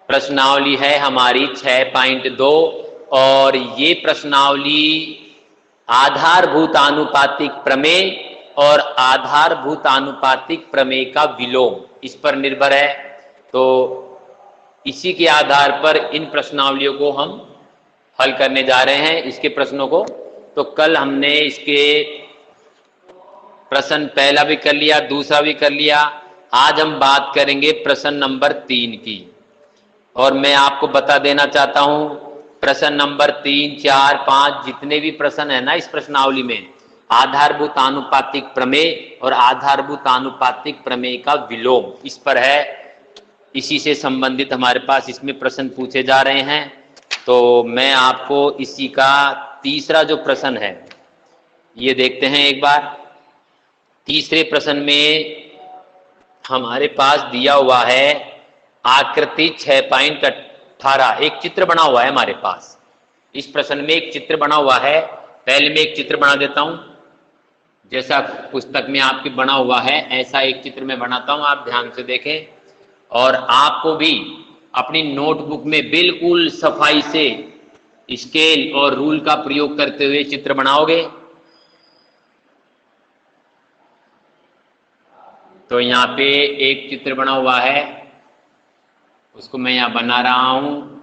प्रश्नावली है हमारी 6.2 और ये प्रश्नावली आधारभूत आनुपातिक प्रमेय और आधारभूत आनुपातिक प्रमेय का विलोम इस पर निर्भर है। तो इसी के आधार पर इन प्रश्नावलियों को हम हल करने जा रहे हैं, इसके प्रश्नों को। तो कल हमने इसके प्रश्न पहला भी कर लिया, दूसरा भी कर लिया। आज हम बात करेंगे प्रश्न नंबर 3 की। और मैं आपको बता देना चाहता हूं, प्रश्न नंबर 3, 4, 5 जितने भी प्रश्न है ना इस प्रश्नावली में, आधारभूत आनुपातिक प्रमेय और आधारभूत आनुपातिक प्रमेय का विलोम इस पर है। इसी से संबंधित हमारे पास इसमें प्रश्न पूछे जा रहे हैं। तो मैं आपको इसी का तीसरा जो प्रश्न है ये देखते हैं एक बार। तीसरे प्रश्न में हमारे पास दिया हुआ है आकृति 6.18, एक चित्र बना हुआ है हमारे पास। इस प्रश्न में एक चित्र बना हुआ है। पहले मैं एक चित्र बना देता हूं, जैसा पुस्तक में आपके बना हुआ है ऐसा एक चित्र मैं बनाता हूं, आप ध्यान से देखें। और आपको भी अपनी नोटबुक में बिल्कुल सफाई से स्केल और रूल का प्रयोग करते हुए चित्र बनाओगे। तो यहाँ पे एक चित्र बना हुआ है, उसको मैं यहाँ बना रहा हूं।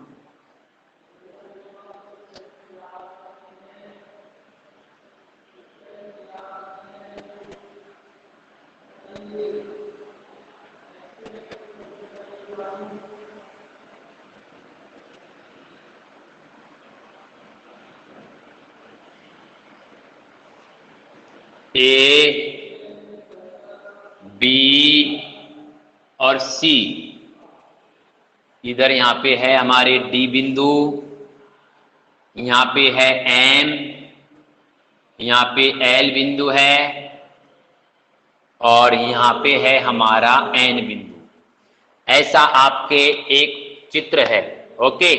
ए, बी और सी, इधर यहाँ पे है हमारे डी बिंदु, यहाँ पे है एम, यहाँ पे एल बिंदु है और यहाँ पे है हमारा एन बिंदु। ऐसा आपके एक चित्र है। ओके,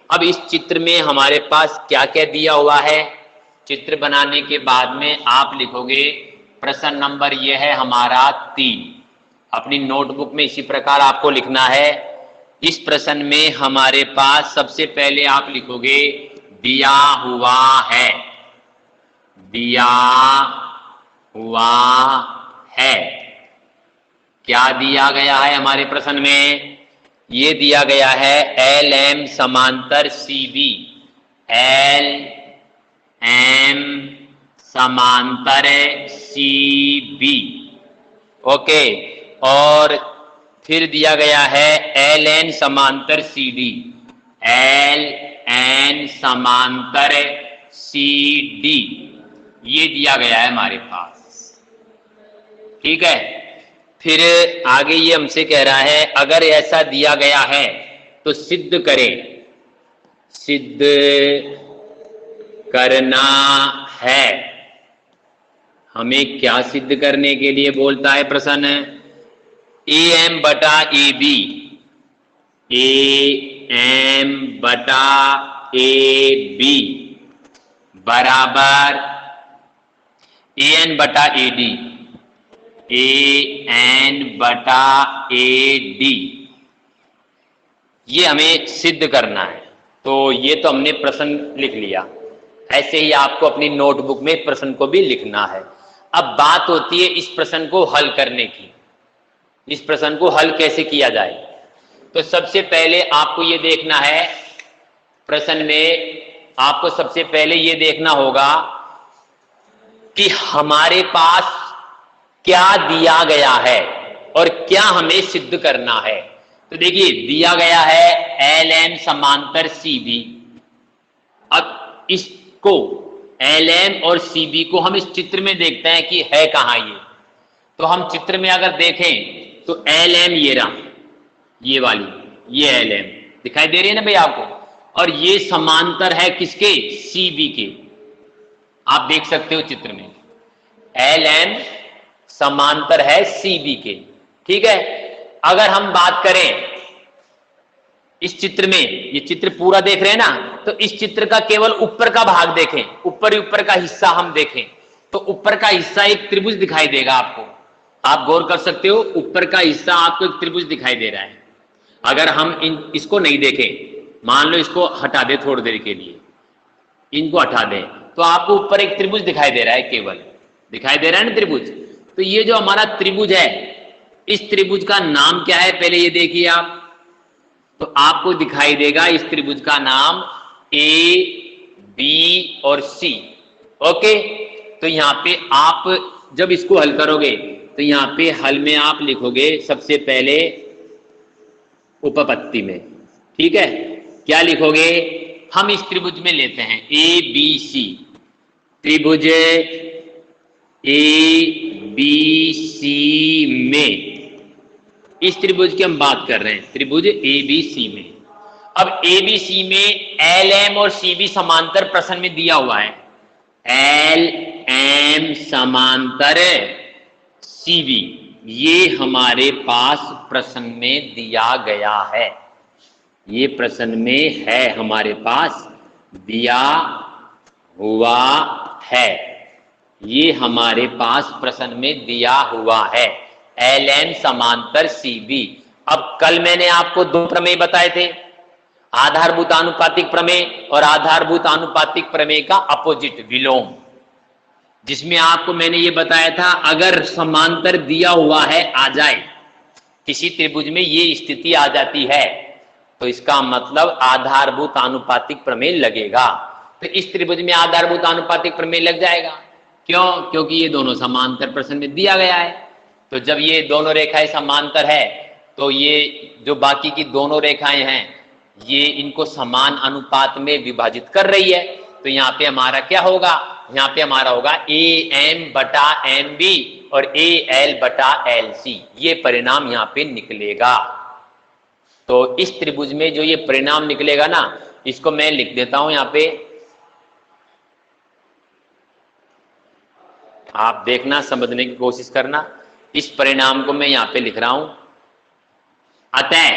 अब इस चित्र में हमारे पास क्या क्या दिया हुआ है। चित्र बनाने के बाद में आप लिखोगे प्रश्न नंबर यह है हमारा 3। अपनी नोटबुक में इसी प्रकार आपको लिखना है। इस प्रश्न में हमारे पास सबसे पहले आप लिखोगे दिया हुआ है, दिया हुआ है। क्या दिया गया है हमारे प्रश्न में? ये दिया गया है एल एम समांतर सी बी, एल एम समांतर सी बी। ओके, और फिर दिया गया है एल एन समांतर सी डी, एल एन समांतर सी डी, ये दिया गया है हमारे पास। ठीक है, फिर आगे ये हमसे कह रहा है अगर ऐसा दिया गया है तो सिद्ध करें, सिद्ध करना है। हमें क्या सिद्ध करने के लिए बोलता है प्रश्न? ए एम बटा ए बी, ए एम बटा ए बी बराबर ए एन बटा ए डी, ए एन बटा ए डी, ये हमें सिद्ध करना है। तो ये तो हमने प्रश्न लिख लिया। ऐसे ही आपको अपनी नोटबुक में प्रश्न को भी लिखना है। अब बात होती है इस प्रश्न को हल करने की। इस प्रश्न को हल कैसे किया जाए? तो सबसे पहले आपको ये देखना है, प्रश्न में आपको सबसे पहले ये देखना होगा कि हमारे पास क्या दिया गया है और क्या हमें सिद्ध करना है। तो देखिए दिया गया है एल एम समांतर सी बी। अब इसको एल एम और सी बी को हम इस चित्र में देखते हैं कि है कहां ये। तो हम चित्र में अगर देखें तो एल एम ये रहा, ये वाली, ये एल एम दिखाई दे रही है ना भाई आपको, और ये समांतर है किसके? सी बी के। आप देख सकते हो चित्र में एल एम समांतर है सी बी के। ठीक है, अगर हम बात करें इस चित्र में, ये चित्र पूरा देख रहे हैं ना, तो इस चित्र का केवल ऊपर का भाग देखें, ऊपर का हिस्सा हम देखें तो ऊपर का हिस्सा एक त्रिभुज दिखाई देगा आपको। आप गौर कर सकते हो, ऊपर का हिस्सा आपको एक त्रिभुज दिखाई दे रहा है। अगर हम इसको नहीं देखें, मान लो इसको हटा दे थोड़ी देर के लिए, इनको हटा दें, तो आपको ऊपर एक त्रिभुज दिखाई दे रहा है, केवल दिखाई दे रहा है ना त्रिभुज। तो ये जो हमारा त्रिभुज है, इस त्रिभुज का नाम क्या है पहले ये देखिए आप। तो आपको दिखाई देगा इस त्रिभुज का नाम ए, बी और सी। ओके, तो यहां पे आप जब इसको हल करोगे तो यहां पे हल में आप लिखोगे सबसे पहले उपपत्ति में, ठीक है। क्या लिखोगे? हम इस त्रिभुज में लेते हैं ए बी सी, त्रिभुज ए बी सी में, इस त्रिभुज की हम बात कर रहे हैं, त्रिभुज ए बी सी में। अब ए बी सी में एल एम और सी बी समांतर प्रश्न में दिया हुआ है, एल एम समांतर सी बी, ये हमारे पास प्रश्न में दिया गया है, ये प्रश्न में है, हमारे पास दिया हुआ है, ये हमारे पास प्रश्न में दिया हुआ है, एल एम समांतर सी बी। अब कल मैंने आपको दो प्रमेय बताए थे, आधारभूत आनुपातिक प्रमेय और आधारभूत आनुपातिक प्रमेय का अपोजिट विलोम, जिसमें आपको मैंने ये बताया था अगर समांतर दिया हुआ है आ जाए, किसी त्रिभुज में ये स्थिति आ जाती है तो इसका मतलब आधारभूत आनुपातिक प्रमेय लगेगा। तो इस त्रिभुज में आधारभूत आनुपातिक प्रमेय लग जाएगा। क्यों? क्योंकि ये दोनों समांतर प्रश्न में दिया गया है। तो जब ये दोनों रेखाएं समांतर है तो ये जो बाकी की दोनों रेखाएं हैं ये इनको समान अनुपात में विभाजित कर रही है। तो यहाँ पे हमारा क्या होगा? यहाँ पे हमारा होगा ए एम बटा एम बी और ए एल बटा एल सी, ये परिणाम यहाँ पे निकलेगा। तो इस त्रिभुज में जो ये परिणाम निकलेगा ना, इसको मैं लिख देता हूं यहाँ पे, आप देखना, समझने की कोशिश करना। इस परिणाम को मैं यहाँ पे लिख रहा हूं, अतः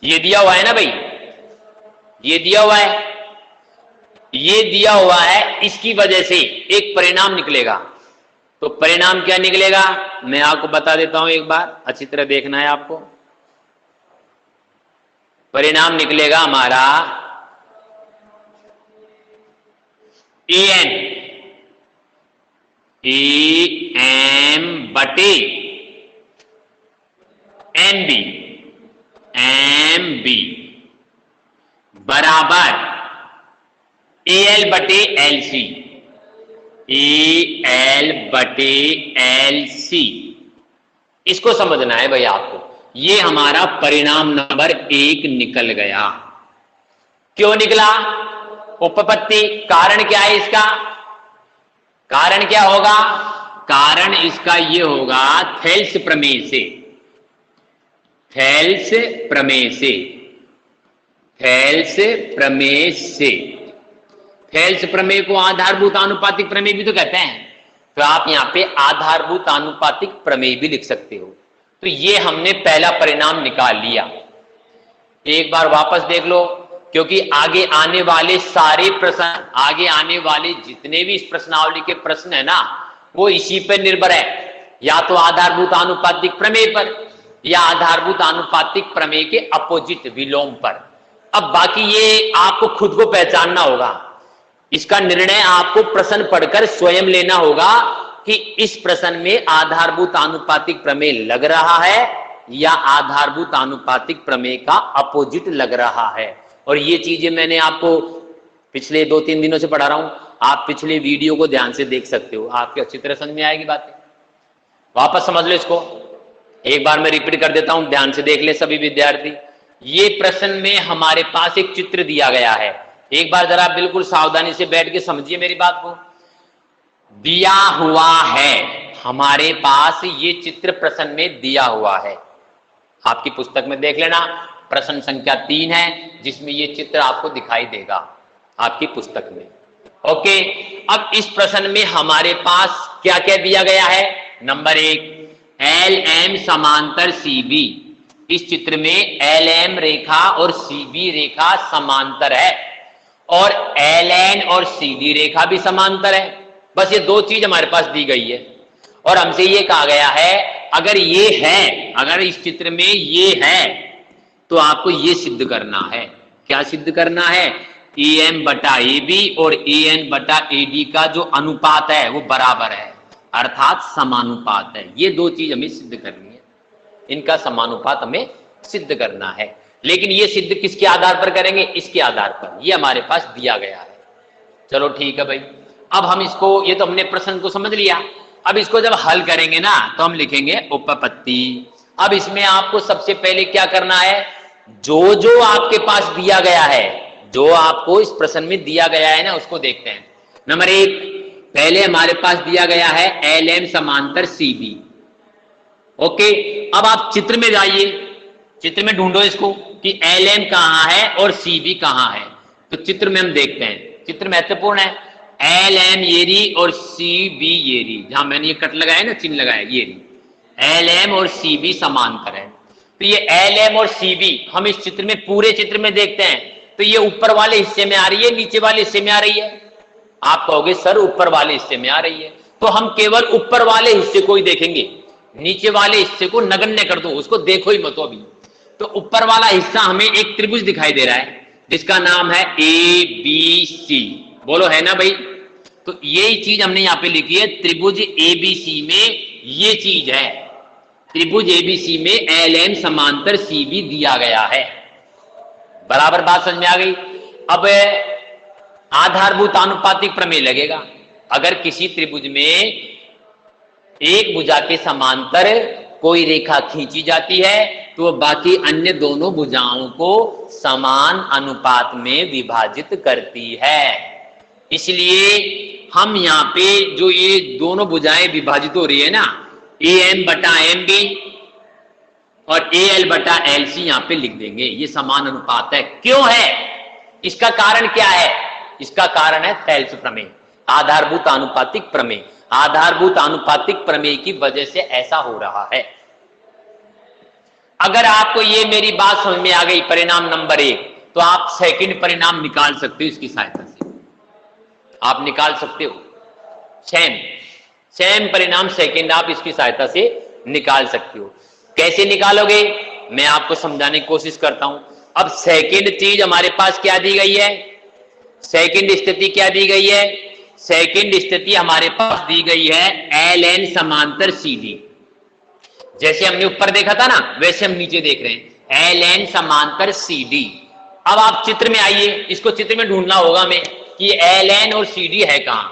ये दिया हुआ है ना भाई, ये दिया हुआ है, ये दिया हुआ है, इसकी वजह से एक परिणाम निकलेगा। तो परिणाम क्या निकलेगा मैं आपको बता देता हूं, एक बार अच्छी तरह देखना है आपको। परिणाम निकलेगा हमारा ए एम बटे एम बी बराबर ए एल बटे एल सी, ए एल बटे एल सी। इसको समझना है भाई आपको। ये हमारा परिणाम नंबर 1 निकल गया। क्यों निकला? उपपत्ति। कारण क्या है इसका? कारण क्या होगा? कारण इसका ये होगा थेल्स प्रमेय से, थेल्स प्रमेय से, थेल्स प्रमेय से। थेल्स प्रमेय को आधारभूत आनुपातिक प्रमेय भी तो कहते हैं, तो आप यहां पे आधारभूत आनुपातिक प्रमेय भी लिख सकते हो। तो ये हमने पहला परिणाम निकाल लिया। एक बार वापस देख लो, क्योंकि आगे आने वाले सारे प्रश्न, आगे आने वाले जितने भी इस प्रश्नावली के प्रश्न है ना, वो इसी पर निर्भर है, या तो आधारभूत आनुपातिक प्रमेय पर या आधारभूत आनुपातिक प्रमेय के अपोजिट विलोम पर। अब बाकी ये आपको खुद को पहचानना होगा, इसका निर्णय आपको प्रश्न पढ़कर स्वयं लेना होगा कि इस प्रश्न में आधारभूत आनुपातिक प्रमेय लग रहा है या आधारभूत आनुपातिक प्रमेय का अपोजिट लग रहा है। और ये चीजें मैंने आपको पिछले 2-3 दिनों से पढ़ा रहा हूं, आप पिछले वीडियो को ध्यान से देख सकते हो, आपकी अच्छी तरह समझ में आएगी बातें। वापस समझ लो इसको, एक बार मैं रिपीट कर देता हूं, ध्यान से देख ले सभी विद्यार्थी। ये प्रश्न में हमारे पास एक चित्र दिया गया है, एक बार जरा बिल्कुल सावधानी से बैठ के समझिए मेरी बात को। दिया हुआ है हमारे पास, ये चित्र प्रश्न में दिया हुआ है, आपकी पुस्तक में देख लेना, प्रश्न संख्या 3 है जिसमें ये चित्र आपको दिखाई देगा आपकी पुस्तक में। ओके, अब इस प्रश्न में हमारे पास क्या क्या दिया गया है? नंबर 1, एल एम समांतर सी बी। इस चित्र में एल एम रेखा और सी बी रेखा समांतर है और एल एन और सी डी रेखा भी समांतर है। बस ये 2 चीज हमारे पास दी गई है। और हमसे ये कहा गया है अगर ये है, अगर इस चित्र में ये है तो आपको ये सिद्ध करना है। क्या सिद्ध करना है? AM बटा AB और AN बटा AD का जो अनुपात है वो बराबर है, अर्थात समानुपात है। ये दो चीज हमें सिद्ध करनी है, इनका समानुपात हमें सिद्ध करना है। लेकिन ये सिद्ध किसके आधार पर करेंगे? इसके आधार पर, ये हमारे पास दिया गया है। चलो ठीक है भाई, अब हम इसको, ये तो हमने प्रश्न को समझ लिया, अब इसको जब हल करेंगे ना तो हम लिखेंगे उपपत्ति। अब इसमें आपको सबसे पहले क्या करना है, जो जो आपके पास दिया गया है, जो आपको इस प्रश्न में दिया गया है ना, उसको देखते हैं। नंबर 1, पहले हमारे पास दिया गया है LM समांतर CB। ओके, अब आप चित्र में जाइए, चित्र में ढूंढो इसको कि LM कहां है और CB कहां है। तो चित्र में हम देखते हैं, चित्र महत्वपूर्ण है। LM ये री और CB ये री, जहां मैंने ये कट लगाया ना, चिन्ह लगाया, ये री LM और CB समांतर है। तो ये LM और CB हम इस चित्र में, पूरे चित्र में देखते हैं तो ये ऊपर वाले हिस्से में आ रही है, नीचे वाले हिस्से में आ रही है। आप कहोगे सर ऊपर वाले हिस्से में आ रही है, तो हम केवल ऊपर वाले हिस्से को ही देखेंगे, नीचे वाले हिस्से को नगण्य कर दो, उसको देखो ही मत अभी। तो ऊपर वाला हिस्सा हमें एक त्रिभुज दिखाई दे रहा है जिसका नाम है ABC। बोलो है ना भाई? तो यही चीज हमने यहां पे लिखी है, त्रिभुज ABC में ये चीज है, त्रिभुज ABC में LM समांतर CB दिया गया है। बराबर बात समझ में आ गई? अब आधारभूत आनुपातिक प्रमेय लगेगा। अगर किसी त्रिभुज में एक भुजा के समांतर कोई रेखा खींची जाती है तो वो बाकी अन्य दोनों भुजाओं को समान अनुपात में विभाजित करती है। इसलिए हम यहाँ पे जो ये दोनों भुजाएं विभाजित हो रही है ना, AM बटा MB और AL बटा LC यहां पे लिख देंगे, ये समान अनुपात है। क्यों है? इसका कारण क्या है? इसका कारण है थेल्स प्रमेय, आधारभूत आनुपातिक प्रमेय। आधारभूत आनुपातिक प्रमेय की वजह से ऐसा हो रहा है। अगर आपको ये मेरी बात समझ में आ गई, परिणाम नंबर 1, तो आप सेकंड परिणाम निकाल सकते हो, इसकी सहायता से आप निकाल सकते हो। सेम परिणाम सेकंड आप इसकी सहायता से निकाल सकते हो। कैसे निकालोगे मैं आपको समझाने की कोशिश करता हूं। अब सेकंड चीज हमारे पास क्या दी गई है, सेकंड स्थिति क्या दी गई है? सेकंड स्थिति हमारे पास दी गई है LN समांतर CD। जैसे हमने ऊपर देखा था ना, वैसे हम नीचे देख रहे हैं LN समांतर CD। अब आप चित्र में आइए, इसको चित्र में ढूंढना होगा हमें कि LN और CD है कहां।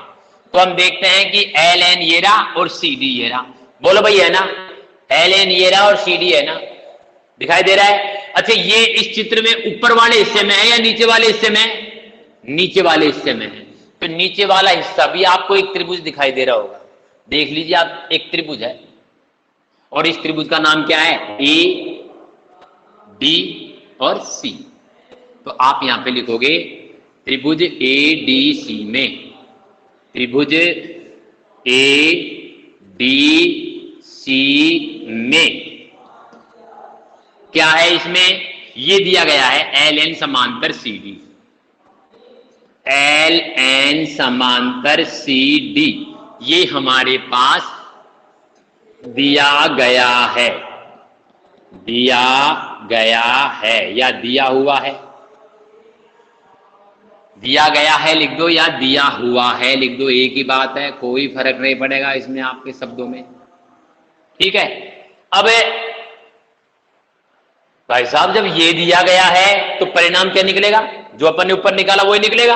तो हम देखते हैं कि LN ये रहा और CD ये रहा। बोलो भाई है ना, LN ये रहा और CD है ना, दिखाई दे रहा है? अच्छा, ये इस चित्र में ऊपर वाले हिस्से में है या नीचे वाले हिस्से में? नीचे वाले हिस्से में है। तो नीचे वाला हिस्सा भी आपको एक त्रिभुज दिखाई दे रहा होगा, देख लीजिए आप, एक त्रिभुज है और इस त्रिभुज का नाम क्या है? A, D और C। तो आप यहां पे लिखोगे त्रिभुज ADC में, त्रिभुज ADC में क्या है? इसमें ये दिया गया है LN समांतर CD, LN समांतर CD, ये हमारे पास दिया गया है, दिया गया है या दिया हुआ है? दिया गया है लिख दो या दिया हुआ है लिख दो, एक ही बात है, कोई फर्क नहीं पड़ेगा इसमें आपके शब्दों में। ठीक है, अब भाई साहब जब ये दिया गया है तो परिणाम क्या निकलेगा? जो अपन ने ऊपर निकाला वही निकलेगा।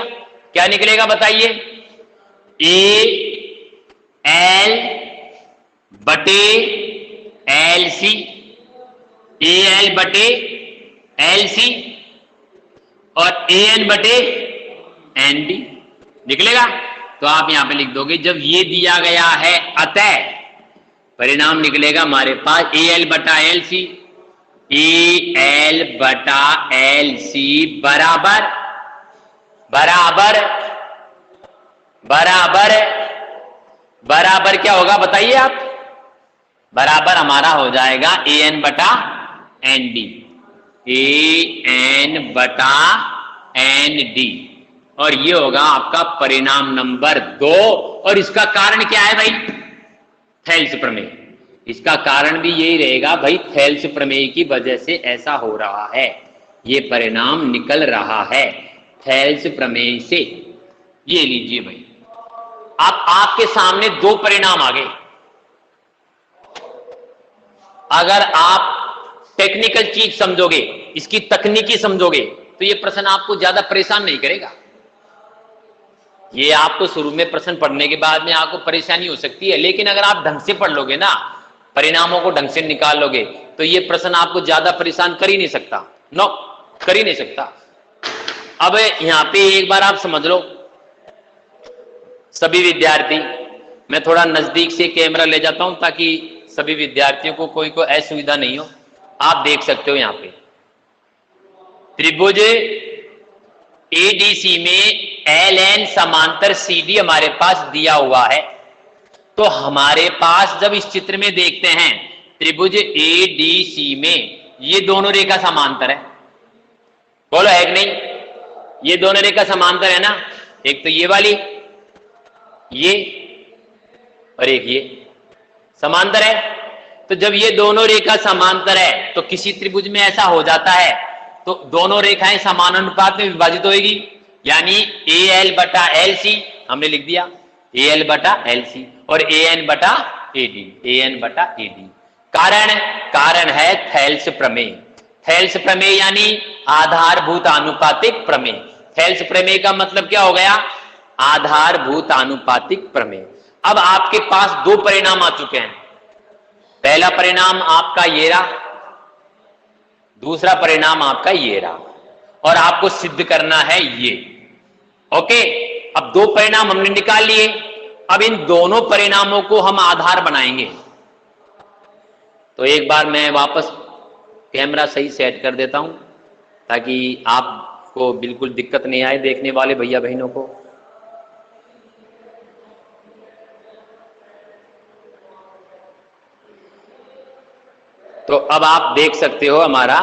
क्या निकलेगा बताइए? AL बटे LC, AL बटे LC और AN बटे ND निकलेगा। तो आप यहां पे लिख दोगे जब ये दिया गया है अतः परिणाम निकलेगा हमारे पास AL बटा LC, AL बटा LC बराबर बराबर बराबर बराबर क्या होगा बताइए आप? बराबर हमारा हो जाएगा AN बटा ND, AN बटा ND, और ये होगा आपका परिणाम नंबर 2। और इसका कारण क्या है भाई? थेल्स प्रमेय। इसका कारण भी यही रहेगा भाई, थेल्स प्रमेय की वजह से ऐसा हो रहा है, ये परिणाम निकल रहा है थेल्स प्रमेय से। ये लीजिए भाई, आप आपके सामने दो परिणाम आ गए। अगर आप टेक्निकल चीज समझोगे, इसकी तकनीकी समझोगे, तो ये प्रश्न आपको ज्यादा परेशान नहीं करेगा। ये आपको शुरू में प्रश्न पढ़ने के बाद में आपको परेशानी हो सकती है, लेकिन अगर आप ढंग से पढ़ लोगे ना, परिणामों को ढंग से निकाल लोगे, तो ये प्रश्न आपको ज्यादा परेशान कर ही नहीं सकता। नो, कर ही नहीं सकता। अब यहां पे एक बार आप समझ लो सभी विद्यार्थी, मैं थोड़ा नजदीक से कैमरा ले जाता हूं ताकि सभी विद्यार्थियों को कोई असुविधा नहीं हो। आप देख सकते हो यहां पे त्रिभुज एडीसी में एल समांतर सीडी हमारे पास दिया हुआ है। तो हमारे पास जब इस चित्र में देखते हैं त्रिभुज एडीसी में ये दोनों रेखा समांतर है, बोलो है कि नहीं? ये दोनों रेखा समांतर है ना, एक तो ये वाली, ये, और एक ये समांतर है। तो जब ये दोनों रेखा समांतर है तो किसी त्रिभुज में ऐसा हो जाता है तो दोनों रेखाएं समान अनुपात में विभाजित होगी, यानी ए एल बटा एल सी हमने लिख दिया, ए एल बटा एल सी और ए एन बटा ए डी, ए एन बटा ए डी। कारण है थेल्स प्रमेय। थेल्स प्रमेय यानी आधारभूत आनुपातिक प्रमेय। थेल्स प्रमेय का मतलब क्या हो गया? आधारभूत आनुपातिक प्रमेय। अब आपके पास दो परिणाम आ चुके हैं। पहला परिणाम आपका ये रहा, दूसरा परिणाम आपका ये रहा, और आपको सिद्ध करना है ये। ओके, अब दो परिणाम हमने निकाल लिए। अब इन दोनों परिणामों को हम आधार बनाएंगे। तो एक बार मैं वापस कैमरा सही सेट कर देता हूं ताकि आपको बिल्कुल दिक्कत नहीं आए, देखने वाले भैया बहनों को। तो अब आप देख सकते हो हमारा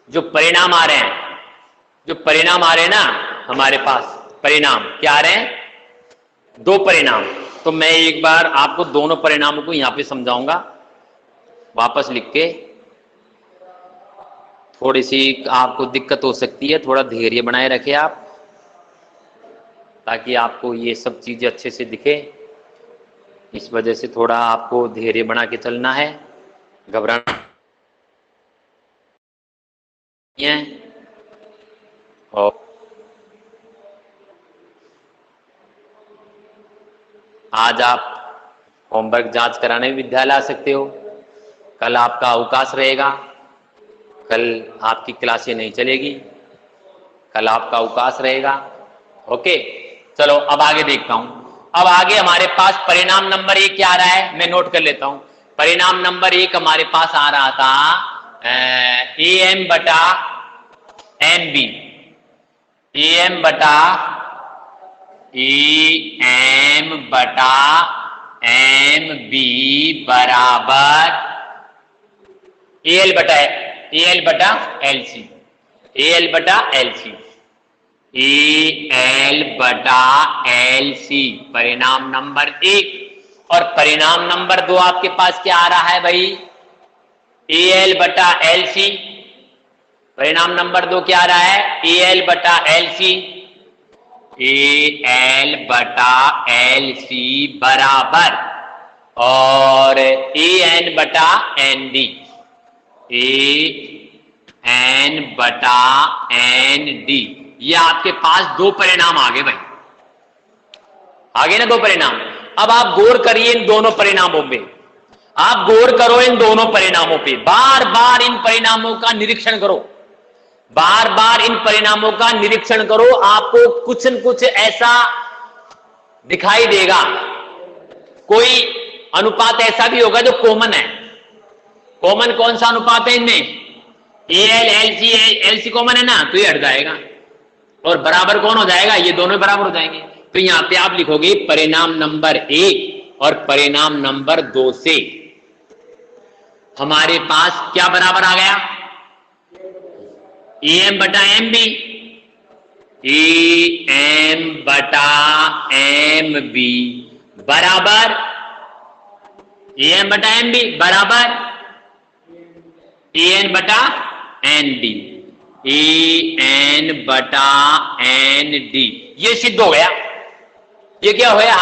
जो परिणाम आ रहे हैं, ना हमारे पास परिणाम क्या आ रहे हैं? दो परिणाम। तो मैं एक बार आपको दोनों परिणामों को यहां पे समझाऊंगा वापस लिख के। थोड़ी सी आपको दिक्कत हो सकती है, थोड़ा धैर्य बनाए रखें आप ताकि आपको ये सब चीजें अच्छे से दिखे। इस वजह से थोड़ा आपको धैर्य बना के चलना है, घबराना है। और आज आप होमवर्क जांच कराने विद्यालय आ सकते हो। कल आपका अवकाश रहेगा, कल आपकी क्लासें नहीं चलेगी, कल आपका अवकाश रहेगा। ओके, चलो अब आगे देखता हूं। अब आगे हमारे पास परिणाम नंबर 1 क्या आ रहा है, मैं नोट कर लेता हूं। परिणाम नंबर 1 हमारे पास आ रहा था ए एम बटा एम बी, ए एम बटा एम बी बराबर ए एल बटा एल सी, ए एल बटा एल सी, ए एल बटा एल सी, परिणाम नंबर 1। और परिणाम नंबर 2 आपके पास क्या आ रहा है भाई? ए एल बटा एल सी। परिणाम नंबर 2 क्या आ रहा है? ए एल बटा एल सी, ए एल बटा एल सी बराबर और ए एन बटा एन डी, ए एन बटा एन डी। ये आपके पास दो परिणाम आ गए भाई, आगे ना दो परिणाम। अब आप गौर करिए इन दोनों परिणामों पे, आप गौर करो इन दोनों परिणामों पे, बार बार इन परिणामों का निरीक्षण करो, बार बार इन परिणामों का निरीक्षण करो। आपको कुछ न कुछ ऐसा दिखाई देगा, कोई अनुपात ऐसा भी होगा जो कॉमन है। कॉमन कौन सा अनुपात है इनमें? A L L C common है ना, तो ये हट जाएगा और बराबर कौन हो जाएगा? ये दोनों बराबर हो जाएंगे। तो यहां पे आप लिखोगे परिणाम नंबर 1 और परिणाम नंबर 2 से हमारे पास क्या बराबर आ गया? ए एम बटा एम बी, ए एम बटा एम बी बराबर ए एम बटा एम बी बराबर ए एन बटा एन डी, ए एन बटा एन डी। ये सिद्ध हो गया। ये क्या हो गया?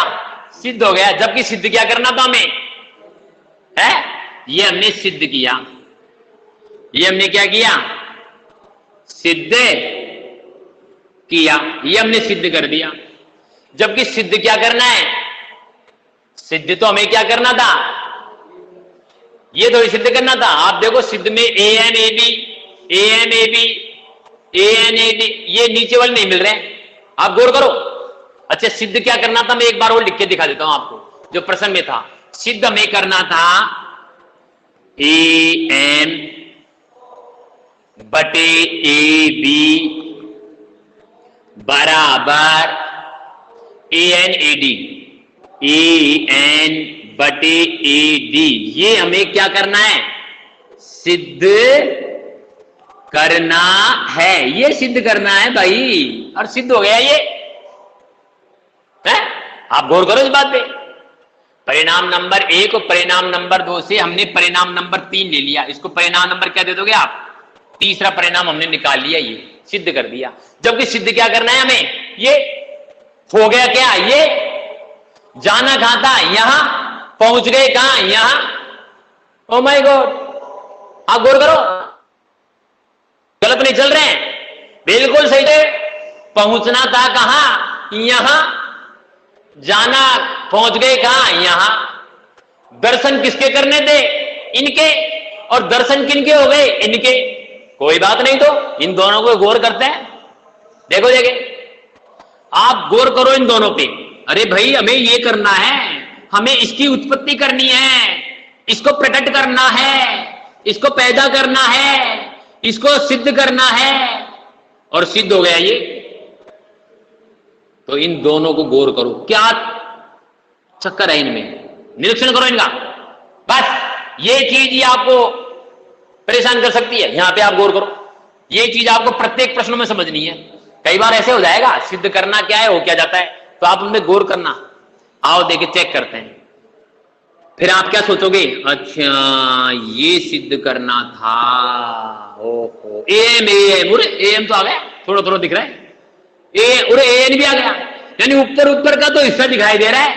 सिद्ध हो गया। जबकि सिद्ध क्या करना था हमें, है? ये हमने सिद्ध किया। ये हमने क्या किया? सिद्ध किया। ये हमने सिद्ध कर दिया। जबकि सिद्ध क्या करना है? सिद्ध तो हमें क्या करना था? ये थोड़ी सिद्ध करना था। आप देखो सिद्ध में A N A B, A N A B, A N A D, ये नीचे वाले नहीं मिल रहे हैं। आप गौर करो। अच्छा, सिद्ध क्या करना था? मैं एक बार और लिख के दिखा देता हूं आपको जो प्रश्न में था। सिद्ध हमें करना था ए एन बटे ए बी बराबर A N A D, A N बटे ए डी। ये हमें क्या करना है? सिद्ध करना है। ये सिद्ध करना है भाई, और सिद्ध हो गया ये है। आप गौर करो इस बात पे। परिणाम नंबर 1 और परिणाम नंबर 2 से हमने परिणाम नंबर 3 ले लिया। इसको परिणाम नंबर क्या दे दोगे आप? तीसरा परिणाम हमने निकाल लिया, ये सिद्ध कर दिया। जबकि सिद्ध क्या करना है हमें? ये हो गया क्या? ये जाना कहां था? यहां। पहुंच गए कहां? यहां। ओ माय गॉड, आप गौर करो। गलत नहीं चल रहे हैं, बिल्कुल सही थे। पहुंचना था कहां? यहां। जाना, पहुंच गए कहां? यहां। दर्शन किसके करने थे? इनके। और दर्शन किनके हो गए? इनके। कोई बात नहीं, तो इन दोनों को गौर करते हैं। देखो देखे, आप गौर करो इन दोनों पे। अरे भाई, हमें ये करना है, हमें इसकी उत्पत्ति करनी है, इसको प्रकट करना है, इसको पैदा करना है, इसको सिद्ध करना है, और सिद्ध हो गया ये। तो इन दोनों को गौर करो, क्या चक्कर है इनमें, निरीक्षण करो इनका। बस ये चीज ही आपको परेशान कर सकती है। यहां पे आप गौर करो, ये चीज आपको प्रत्येक प्रश्नों में समझनी है। कई बार ऐसे हो जाएगा, सिद्ध करना क्या है, हो क्या जाता है, तो आप उनमें गौर करना। आओ देखे, चेक करते हैं। फिर आप क्या सोचोगे? अच्छा, ये सिद्ध करना था। ओहो, एम एम, उरे एम तो आ गया, थोड़ा थोड़ा दिख रहा है। उरे एन भी आ गया। यानी ऊपर ऊपर का तो हिस्सा दिखाई दे रहा है,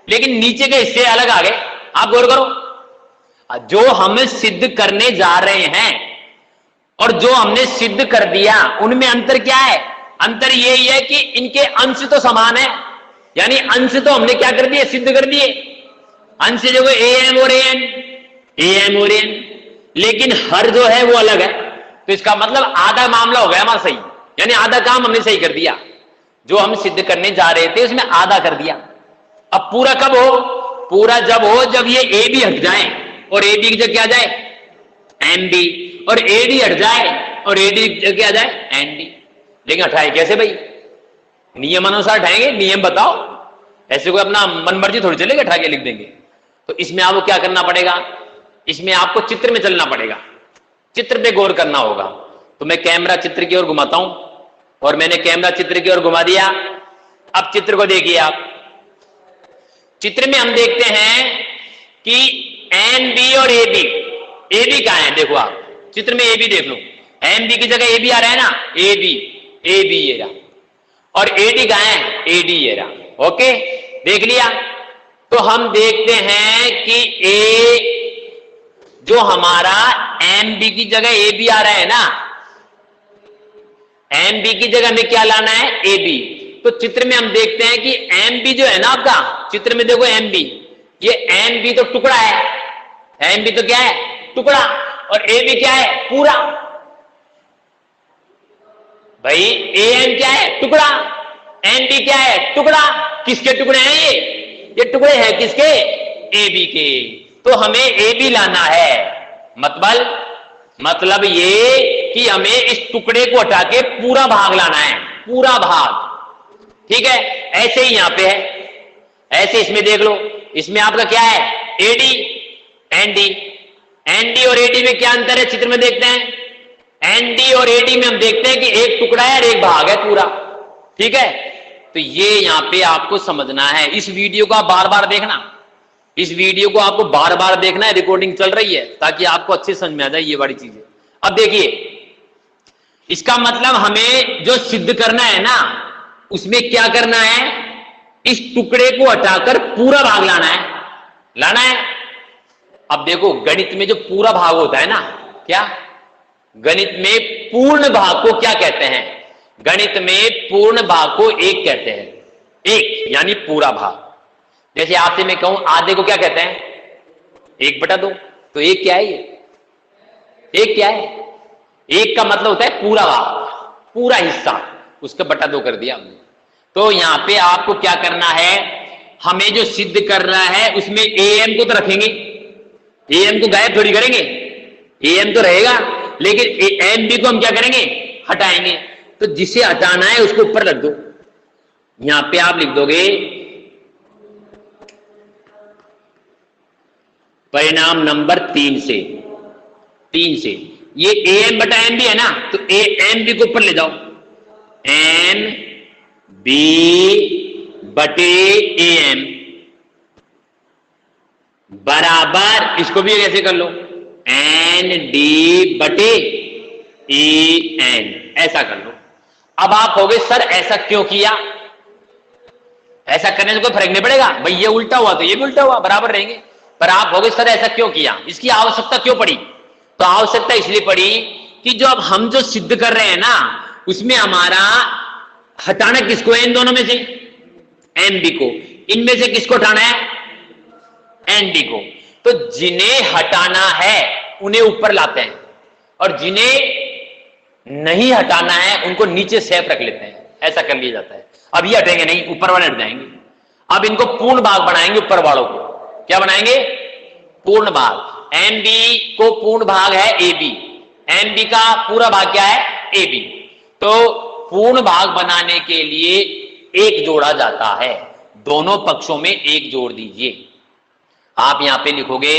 लेकिन नीचे के हिस्से अलग आ गए। आप गौर करो, जो हम सिद्ध करने जा रहे हैं और जो हमने सिद्ध कर दिया, उनमें अंतर क्या है? अंतर यही है कि इनके अंश तो समान है। यानी अंश तो हमने क्या कर दिए? सिद्ध कर दिए। अंश जो ए एम और एन, ए एम और एन, लेकिन हर जो है वो अलग है। तो इसका मतलब आधा मामला हो गया हमारा सही, यानी आधा काम हमने सही कर दिया। जो हम सिद्ध करने जा रहे थे उसमें आधा कर दिया। अब पूरा कब हो? पूरा जब हो जब ये ए बी हट जाए और ए बी की जगह क्या जाए? एम बी, और ए डी हट जाए और ए डी की जगह क्या जाए? N D. लेकिन हटाए कैसे भाई? नियम अनुसार हटाएंगे, नियम बताओ। ऐसे कोई अपना मन मर्जी थोड़ी चलेगा, हटा के लिख देंगे। तो इसमें आपको क्या करना पड़ेगा? इसमें आपको चित्र में चलना पड़ेगा, चित्र पे गौर करना होगा। तो मैं कैमरा चित्र की ओर घुमाता हूं, और मैंने कैमरा चित्र की ओर घुमा दिया। अब चित्र को देखिए आप। चित्र में हम देखते हैं कि एन बी और ए बी कहां है? देखो आप चित्र में ए बी देख लो, एन बी की जगह ए बी आ रहा है ना, ए बी ये रहा, और ए डी कहां है? ए डी ये रहा। ओके, देख लिया। तो हम देखते हैं कि ए जो हमारा एम बी की जगह ए बी आ रहा है ना, एम बी की जगह हमें क्या लाना है? A B. तो चित्र में हम देखते हैं कि एम बी जो है ना आपका, चित्र में देखो एम बी, ये एम बी तो टुकड़ा है, एम बी तो क्या है? टुकड़ा, और ए बी क्या है? पूरा। भाई ए एन क्या है? टुकड़ा, एन बी क्या है? टुकड़ा। किसके टुकड़े हैं ये टुकड़े हैं किसके? ए बी के। तो हमें ए बी लाना है। मतलब ये कि हमें इस टुकड़े को हटा के पूरा भाग लाना है, पूरा भाग। ठीक है, ऐसे ही यहां पे है, ऐसे इसमें देख लो। इसमें आपका क्या है? AD, ND. एनडी और एडी में क्या अंतर है? चित्र में देखते हैं। एनडी और एडी में हम देखते हैं कि एक टुकड़ा है और एक भाग है पूरा। ठीक है, तो ये यहां पे आपको समझना है। इस वीडियो को आप बार बार देखना, इस वीडियो को आपको बार बार देखना है, रिकॉर्डिंग चल रही है, ताकि आपको अच्छे समझ में आ जाए ये बड़ी चीजें। अब देखिए, इसका मतलब हमें जो सिद्ध करना है ना, उसमें क्या करना है, इस टुकड़े को हटाकर पूरा भाग लाना है। अब देखो, गणित में जो पूरा भाग होता है ना, क्या गणित में पूर्ण भाग को क्या कहते हैं? गणित में पूर्ण भाग को एक कहते हैं, एक यानी पूरा भाग। जैसे आपसे मैं कहूं आधे को क्या कहते हैं? 1/2। तो एक क्या है ये? एक क्या है? एक का मतलब होता है पूरा भाग, पूरा हिस्सा, उसका बटा 2 कर दिया हमने। तो यहां पे आपको क्या करना है, हमें जो सिद्ध करना है उसमें am को तो रखेंगे, am को गायब थोड़ी करेंगे, am तो रहेगा, लेकिन mb को हम क्या करेंगे? हटाएंगे। तो जिसे हटाना है उसको ऊपर रख दो। यहां पे आप लिख दोगे परिणाम नंबर 3 से ये am बटा mb है ना, तो mb को ऊपर ले जाओ, mb बटे am बराबर, इसको भी कैसे कर लो, nd बटे en, ऐसा कर लो। अब आप कहोगे सर ऐसा क्यों किया? ऐसा करने से कोई फर्क नहीं पड़ेगा भाई, ये उल्टा हुआ तो ये भी उल्टा हुआ, बराबर रहेंगे। पर आप कहोगे सर ऐसा क्यों किया, इसकी आवश्यकता क्यों पड़ी? तो आवश्यकता इसलिए पड़ी कि जो अब हम जो सिद्ध कर रहे हैं ना, उसमें हमारा हटाना किसको है? इन दोनों में से एमबी को, इनमें से किसको हटाना है? एनडी को। तो जिन्हें हटाना है उन्हें ऊपर लाते हैं, और जिन्हें नहीं हटाना है उनको नीचे सेफ रख लेते हैं, ऐसा कर लिया जाता है। अब ये हटेंगे नहीं, ऊपर वाले हट जाएंगे। अब इनको पूर्ण भाग बनाएंगे, ऊपर वालों को क्या बनाएंगे? पूर्ण भाग। एमबी को पूर्ण भाग है एबी, एमबी का पूरा भाग क्या है? एबी। तो पूर्ण भाग बनाने के लिए एक जोड़ा जाता है, दोनों पक्षों में एक जोड़ दीजिए। आप यहां पे लिखोगे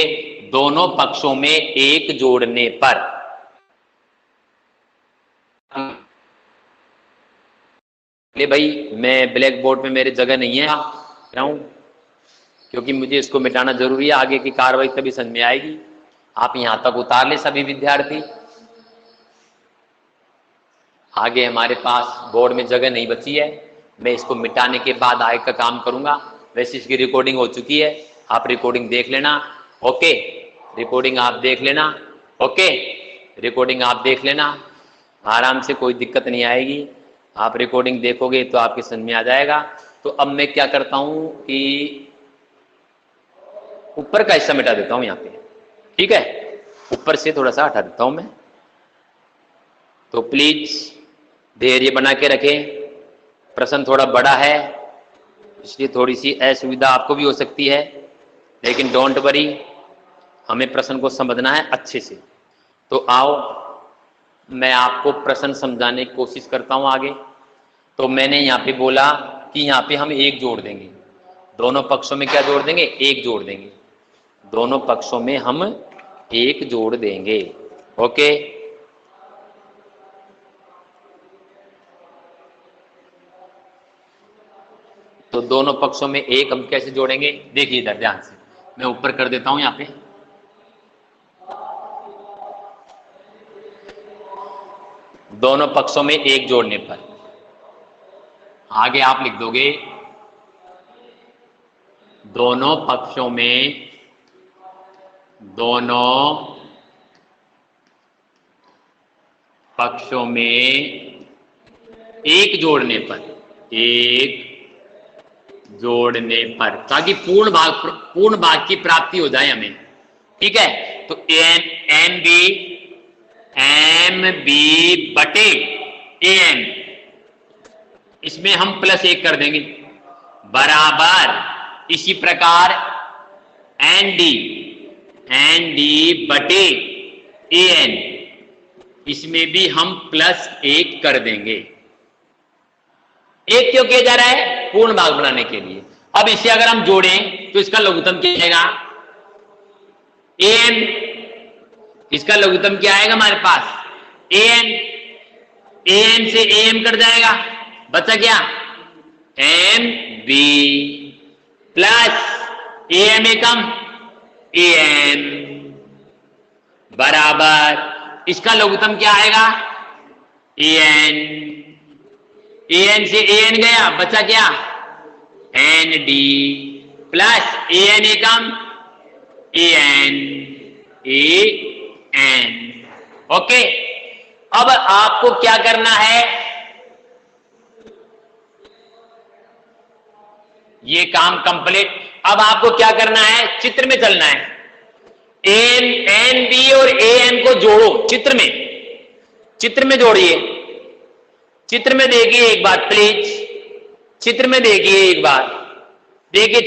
दोनों पक्षों में एक जोड़ने पर, ले भाई मैं ब्लैक बोर्ड में मेरे जगह नहीं है क्योंकि मुझे इसको मिटाना जरूरी है, आगे की कार्रवाई तभी समझ में आएगी। आप यहां तक उतार ले सभी विद्यार्थी, आगे हमारे पास बोर्ड में जगह नहीं बची है। मैं इसको मिटाने के बाद आगे का काम करूंगा। वैसे इसकी रिकॉर्डिंग हो चुकी है, आप रिकॉर्डिंग देख लेना। ओके, रिकॉर्डिंग आप देख लेना। ओके, रिकॉर्डिंग आप देख लेना, आराम से, कोई दिक्कत नहीं आएगी। आप रिकॉर्डिंग देखोगे तो आपके समझ में आ जाएगा। तो अब मैं क्या करता हूं कि ऊपर का हिस्सा मिटा देता हूं यहां पे, ठीक है? ऊपर से थोड़ा सा हटा देता हूं मैं। तो प्लीज धैर्य बना के रखें, प्रश्न थोड़ा बड़ा है इसलिए थोड़ी सी असुविधा आपको भी हो सकती है, लेकिन डोंट वरी, हमें प्रश्न को समझना है अच्छे से। तो आओ मैं आपको प्रश्न समझाने की कोशिश करता हूं आगे। तो मैंने यहां पे बोला कि यहां पे हम एक जोड़ देंगे, दोनों पक्षों में क्या जोड़ देंगे? एक जोड़ देंगे, दोनों पक्षों में हम एक जोड़ देंगे। ओके, तो दोनों पक्षों में एक हम कैसे जोड़ेंगे? देखिए इधर ध्यान से, मैं ऊपर कर देता हूं यहां पे। दोनों पक्षों में एक जोड़ने पर आगे आप लिख दोगे दोनों पक्षों में एक जोड़ने पर, ताकि पूर्ण भाग की प्राप्ति हो जाए हमें, ठीक है? तो एम बी बटे एन, इसमें हम +1 कर देंगे, बराबर इसी प्रकार एन डी बटे एन, इसमें भी हम +1 कर देंगे। एक क्यों किया जा रहा है? पूर्ण भाग बनाने के लिए। अब इसे अगर हम जोड़ें तो इसका लघुत्तम क्या आएगा? एन। इसका लघुत्तम क्या आएगा हमारे पास? एन। एन से एम कट जाएगा, बचा क्या? M B plus A M एकम ए एन बराबर इसका लघुत्तम क्या आएगा ए एन से ए एन गया, बचा क्या N D plus A N Ekam A N. Okay, अब आपको क्या करना है, ये काम कंप्लीट। अब आपको क्या करना है, चित्र में चलना है। एन बी और ए एन को जोड़ो चित्र में जोड़िए। चित्र में देखिए एक बार प्लीज, चित्र में देखिए एक बार, देखिए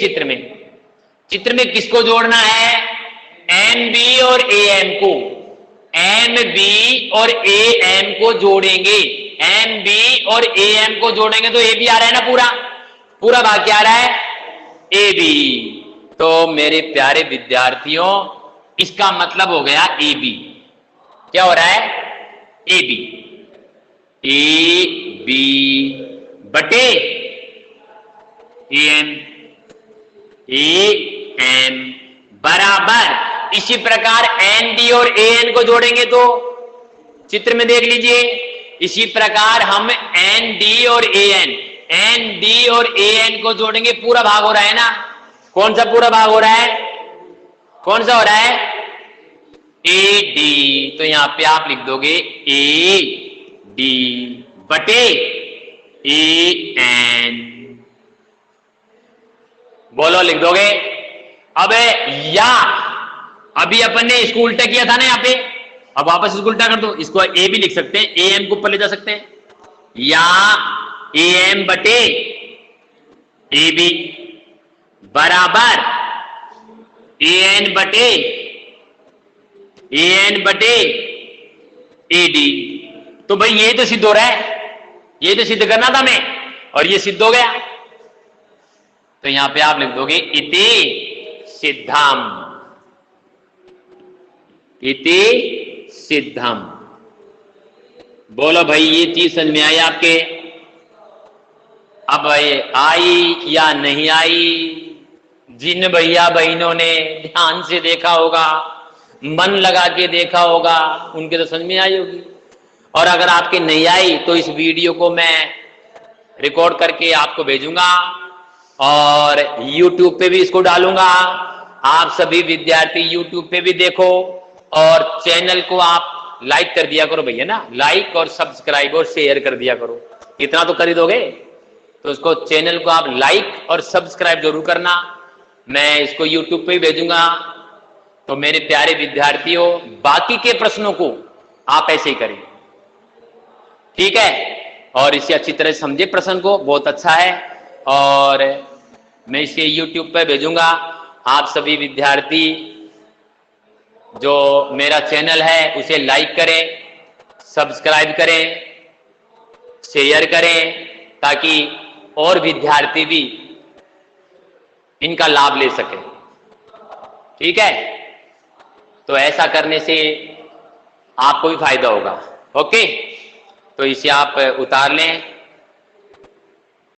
चित्र में किसको जोड़ना है, एन बी और ए एम को। एम बी और ए एम को जोड़ेंगे, एम बी और ए एम को जोड़ेंगे तो ए बी आ रहा है ना, पूरा भाग क्या आ रहा है ए बी। तो मेरे प्यारे विद्यार्थियों इसका मतलब हो गया ए बी। क्या हो रहा है ए बी बटे ए एम बराबर। इसी प्रकार एन डी और ए एन को जोड़ेंगे तो चित्र में देख लीजिए, इसी प्रकार हम एन डी और ए एन को जोड़ेंगे, पूरा भाग हो रहा है ना। कौन सा पूरा भाग हो रहा है, कौन सा हो रहा है ए डी। तो यहां पे आप लिख दोगे ए डी बटे ए एन, बोलो लिख दोगे। अब या अभी अपन ने इसको उल्टा किया था ना यहाँ पे, अब वापस इसको उल्टा कर दो, इसको ए भी लिख सकते हैं, ए एम को ऊपर ले जा सकते हैं, या ए एम बटे ए बी बराबर ए एन बटे ए डी। तो भाई ये तो सिद्ध हो रहा है, ये तो सिद्ध करना था हमें और ये सिद्ध हो गया। तो यहां पे आप लिख दोगे इति सिद्धम। बोलो भाई ये चीज समझ में आई आपके, अब आई या नहीं आई। जिन भैया बहनों ने ध्यान से देखा होगा, मन लगा के देखा होगा, उनके तो समझ में आई होगी। और अगर आपके नहीं आई तो इस वीडियो को मैं रिकॉर्ड करके आपको भेजूंगा और YouTube पे भी इसको डालूंगा। आप सभी विद्यार्थी YouTube पे भी देखो और चैनल को आप लाइक कर दिया करो भैया ना, लाइक और सब्सक्राइब और शेयर कर दिया करो। इतना तो कर ही दोगे, तो उसको चैनल को आप लाइक और सब्सक्राइब जरूर करना। मैं इसको YouTube पे ही भेजूंगा। तो मेरे प्यारे विद्यार्थियों बाकी के प्रश्नों को आप ऐसे ही करें, ठीक है। और इसे अच्छी तरह से समझे प्रश्न को, बहुत अच्छा है। और मैं इसे YouTube पे भेजूंगा। आप सभी विद्यार्थी जो मेरा चैनल है उसे लाइक करें, सब्सक्राइब करें, शेयर करें, ताकि और विद्यार्थी भी इनका लाभ ले सके, ठीक है। तो ऐसा करने से आपको भी फायदा होगा। ओके, तो इसे आप उतार लें।